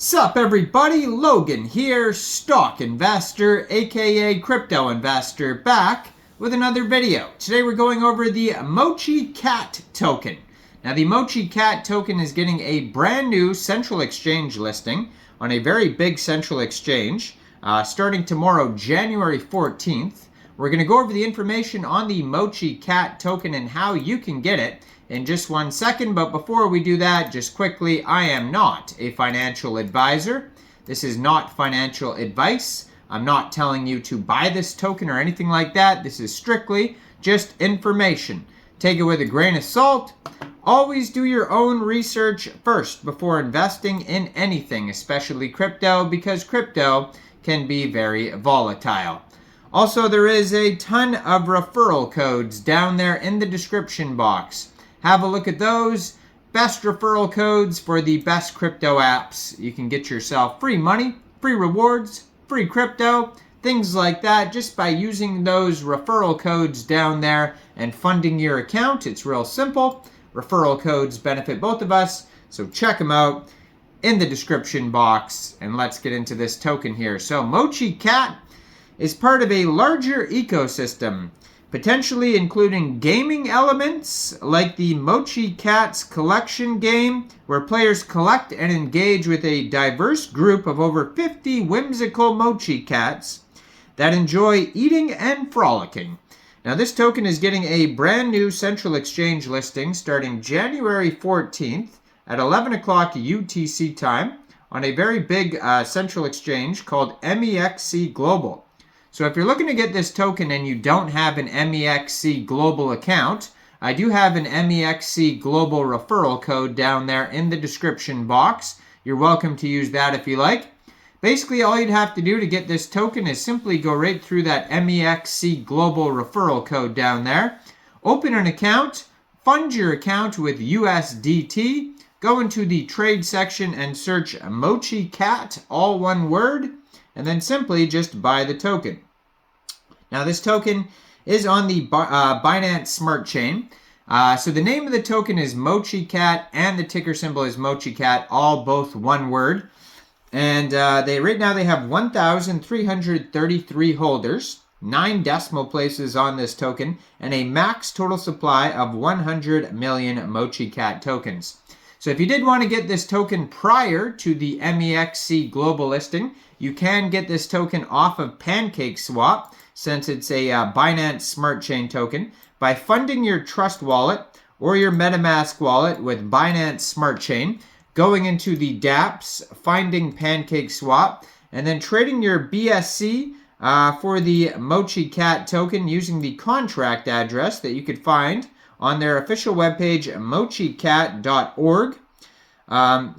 Sup everybody, Logan here, stock investor aka crypto investor, back with another video. Today we're going over the MOCHICAT token. Now the MOCHICAT token is getting a brand new central exchange listing on a very big central exchange starting tomorrow, January 14th. We're going to go over the information on the MOCHICAT token and how you can get it in just 1 second, but before we do that, just quickly, I am not a financial advisor. This is not financial advice. I'm not telling you to buy this token or anything like that. This is strictly just information. Take it with a grain of salt. Always do your own research first before investing in anything, especially crypto, because crypto can be very volatile. Also, there is a ton of referral codes down there in the description box. Have a look at those. Best referral codes for the best crypto apps. You can get yourself free money, free rewards, free crypto, things like that just by using those referral codes down there and funding your account. It's real simple. Referral codes benefit both of us, so check them out in the description box. And let's get into this token here. So MOCHICAT is part of a larger ecosystem, potentially including gaming elements like the MOCHICAT's collection game, where players collect and engage with a diverse group of over 50 whimsical MOCHICATs that enjoy eating and frolicking. Now this token is getting a brand new central exchange listing starting January 14th at 11 o'clock UTC time on a very big central exchange called MEXC Global. So if you're looking to get this token and you don't have an MEXC Global account, I do have an MEXC Global referral code down there in the description box. You're welcome to use that if you like. Basically, all you'd have to do to get this token is simply go right through that MEXC Global referral code down there, open an account, fund your account with USDT, go into the trade section and search MOCHICAT, all one word, and then simply just buy the token. Now this token is on the Binance Smart Chain. So the name of the token is MOCHICAT and the ticker symbol is MOCHICAT, all both one word. And right now they have 1,333 holders, 9 decimal places on this token, and a max total supply of 100 million MOCHICAT tokens. So if you did want to get this token prior to the MEXC Global listing, you can get this token off of Pancakeswap, since it's a Binance Smart Chain token, by funding your Trust wallet or your MetaMask wallet with Binance Smart Chain, going into the dApps, finding Pancakeswap, and then trading your BSC for the MOCHICAT token using the contract address that you could find on their official webpage, mochicat.org.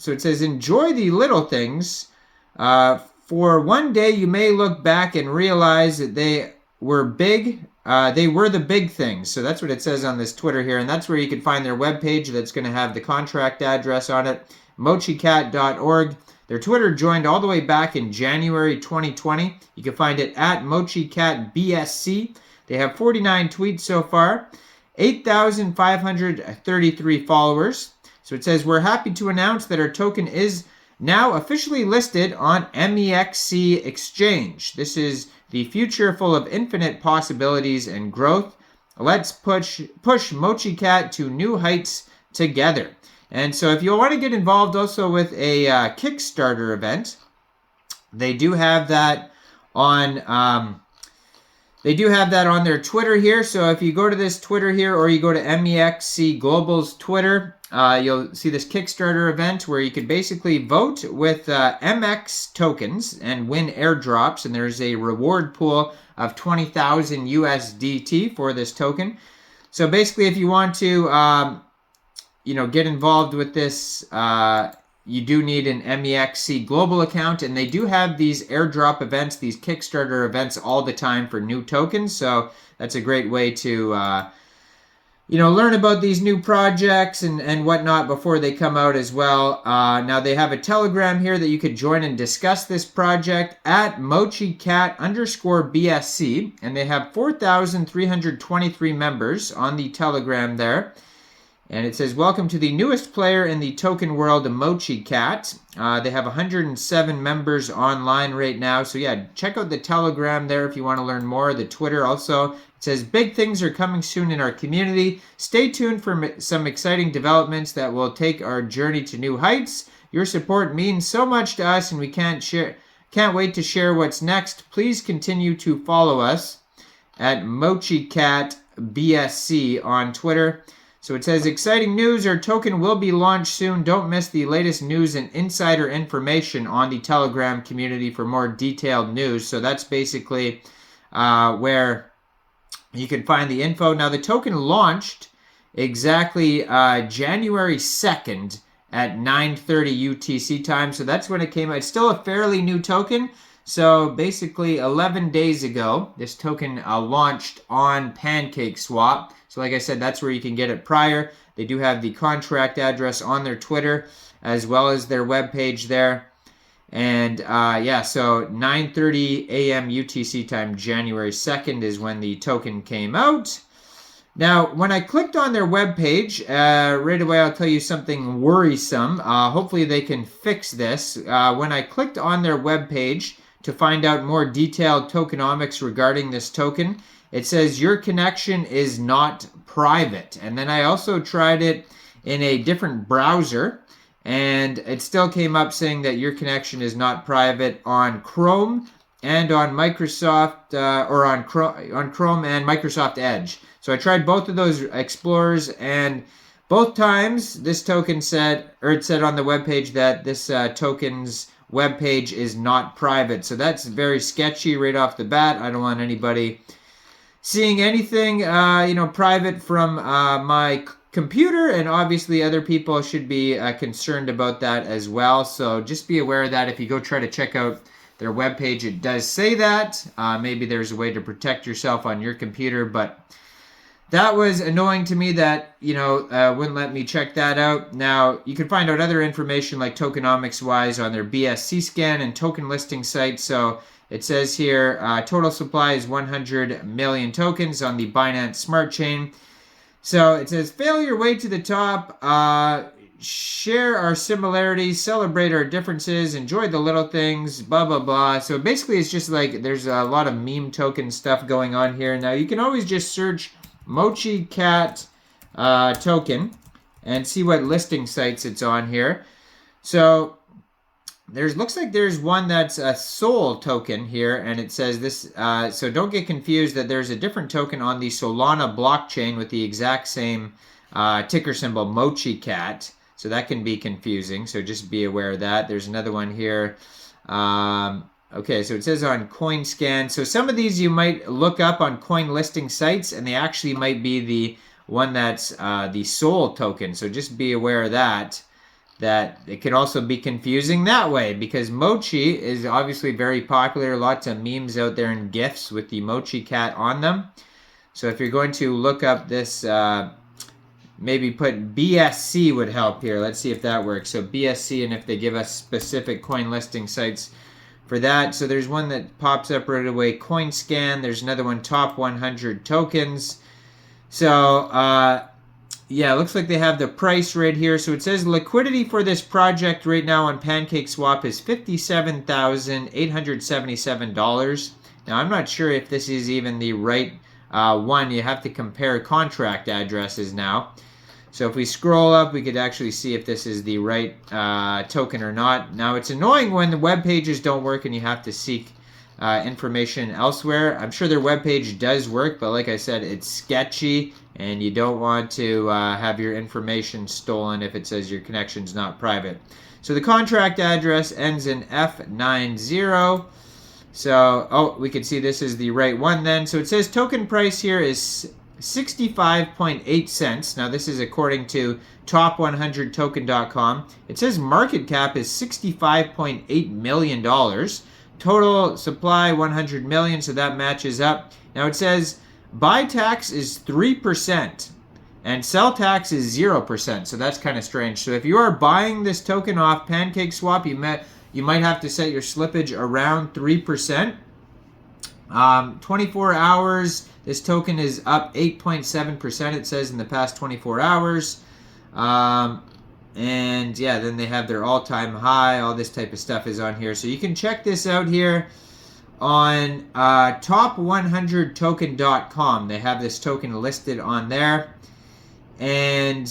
So it says, enjoy the little things. For one day you may look back and realize that they were big. They were the big things. So that's what it says on this Twitter here. And that's where you can find their webpage that's going to have the contract address on it, mochicat.org. Their Twitter joined all the way back in January 2020. You can find it at MOCHICATBSC. They have 49 tweets so far, 8,533 followers. So it says, we're happy to announce that our token is now officially listed on MEXC Exchange. This is the future full of infinite possibilities and growth. Let's push MOCHICAT to new heights together. And so if you want to get involved also with a Kickstarter event, they do have that on their Twitter here. So if you go to this Twitter here, or you go to MEXC Global's Twitter, you'll see this Kickstarter event where you could basically vote with MX tokens and win airdrops. And there's a reward pool of 20,000 USDT for this token. So basically, if you want to, get involved with this, you do need an MEXC Global account, and they do have these airdrop events, these Kickstarter events all the time for new tokens. So that's a great way to, learn about these new projects and whatnot before they come out as well. Now they have a Telegram here that you could join and discuss this project at MOCHICAT_BSC, and they have 4,323 members on the Telegram there. And it says, welcome to the newest player in the token world, MOCHICAT. They have 107 members online right now. So yeah, check out the Telegram there if you want to learn more. The Twitter also. It says, big things are coming soon in our community. Stay tuned for some exciting developments that will take our journey to new heights. Your support means so much to us, and we can't wait to share what's next. Please continue to follow us at MOCHICAT BSC on Twitter. So it says, exciting news, our token will be launched soon. Don't miss the latest news and insider information on the Telegram community for more detailed news. So that's basically where you can find the info. Now, the token launched exactly January 2nd at 9:30 UTC time. So that's when it came out. It's still a fairly new token. So basically 11 days ago, this token launched on Pancakeswap. So like I said, that's where you can get it prior. They do have the contract address on their Twitter as well as their webpage there. And yeah, so 9:30 a.m. UTC time, January 2nd is when the token came out. Now, when I clicked on their webpage, right away I'll tell you something worrisome. Hopefully they can fix this. When I clicked on their webpage to find out more detailed tokenomics regarding this token, it says your connection is not private. And then I also tried it in a different browser, and it still came up saying that your connection is not private on Chrome and on Microsoft, or on Chrome and Microsoft Edge. So I tried both of those explorers, and both times this token said, or it said on the webpage that this token's webpage is not private. So that's very sketchy right off the bat. I don't want anybody seeing anything, private from my computer, and obviously other people should be concerned about that as well. So just be aware of that. If you go try to check out their webpage, it does say that. Maybe there's a way to protect yourself on your computer, but that was annoying to me that, wouldn't let me check that out. Now, you can find out other information like tokenomics-wise on their BSC scan and token listing site. So it says here, total supply is 100 million tokens on the Binance Smart Chain. So it says, fail your way to the top, share our similarities, celebrate our differences, enjoy the little things, blah, blah, blah. So basically it's just like there's a lot of meme token stuff going on here. Now, you can always just search MOCHICAT token and see what listing sites it's on here. So looks like there's one that's a Sol token here, and it says this, so don't get confused that there's a different token on the Solana blockchain with the exact same ticker symbol, MOCHICAT. So that can be confusing, so just be aware of that. There's another one here. Okay, so it says on CoinScan. So some of these you might look up on coin listing sites, and they actually might be the one that's the Sol token. So just be aware of that it could also be confusing that way, because Mochi is obviously very popular. Lots of memes out there and GIFs with the MOCHICAT on them. So if you're going to look up this, maybe put BSC would help here. Let's see if that works. So BSC, and if they give us specific coin listing sites for that. So there's one that pops up right away, CoinScan. There's another one, top 100 tokens. So, yeah, it looks like they have the price right here. So it says liquidity for this project right now on Pancakeswap is $57,877. Now, I'm not sure if this is even the right one. You have to compare contract addresses now. So if we scroll up, we could actually see if this is the right token or not. Now, it's annoying when the web pages don't work and you have to seek information elsewhere. I'm sure their web page does work, but like I said, it's sketchy, and you don't want to have your information stolen if it says your connection's not private. So the contract address ends in F90. So, we can see this is the right one then. So it says token price here is 65.8 cents. Now this is according to top100token.com. It says market cap is $65.8 million. Total supply 100 million, so that matches up. Now it says buy tax is 3% and sell tax is 0%. So that's kind of strange. So if you are buying this token off Pancakeswap, you might have to set your slippage around 3%. 24 hours, this token is up 8.7%, it says, in the past 24 hours. And yeah, then they have their all-time high. All this type of stuff is on here. So you can check this out here on top100token.com. They have this token listed on there. And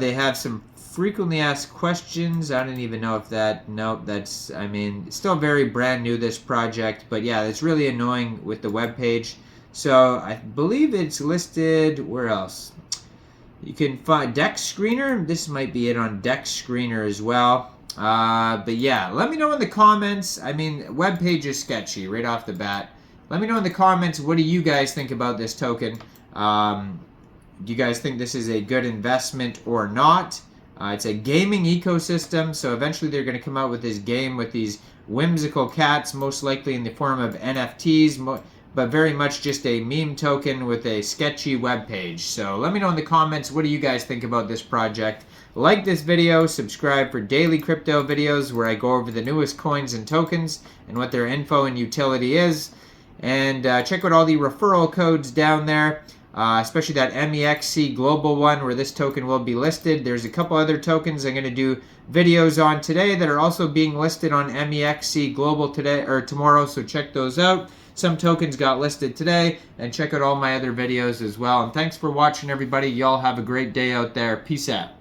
they have some frequently asked questions. I don't even know if that, nope, that's, I mean, still very brand new, this project. But yeah, it's really annoying with the web page. So I believe it's listed, where else? You can find Dex Screener. This might be it on Dex Screener as well. But yeah, let me know in the comments. I mean, web page is sketchy right off the bat. Let me know in the comments, what do you guys think about this token? Do you guys think this is a good investment or not? It's a gaming ecosystem, so eventually they're going to come out with this game with these whimsical cats, most likely in the form of NFTs, but very much just a meme token with a sketchy web page. So let me know in the comments, what do you guys think about this project? Like this video, subscribe for daily crypto videos where I go over the newest coins and tokens and what their info and utility is. And check out all the referral codes down there, especially that MEXC global one where this token will be listed. There's a couple other tokens I'm going to do videos on today that are also being listed on MEXC global today or tomorrow, so check those out. Some tokens got listed today, and check out all my other videos as well. And thanks for watching, everybody. Y'all have a great day out there. Peace out.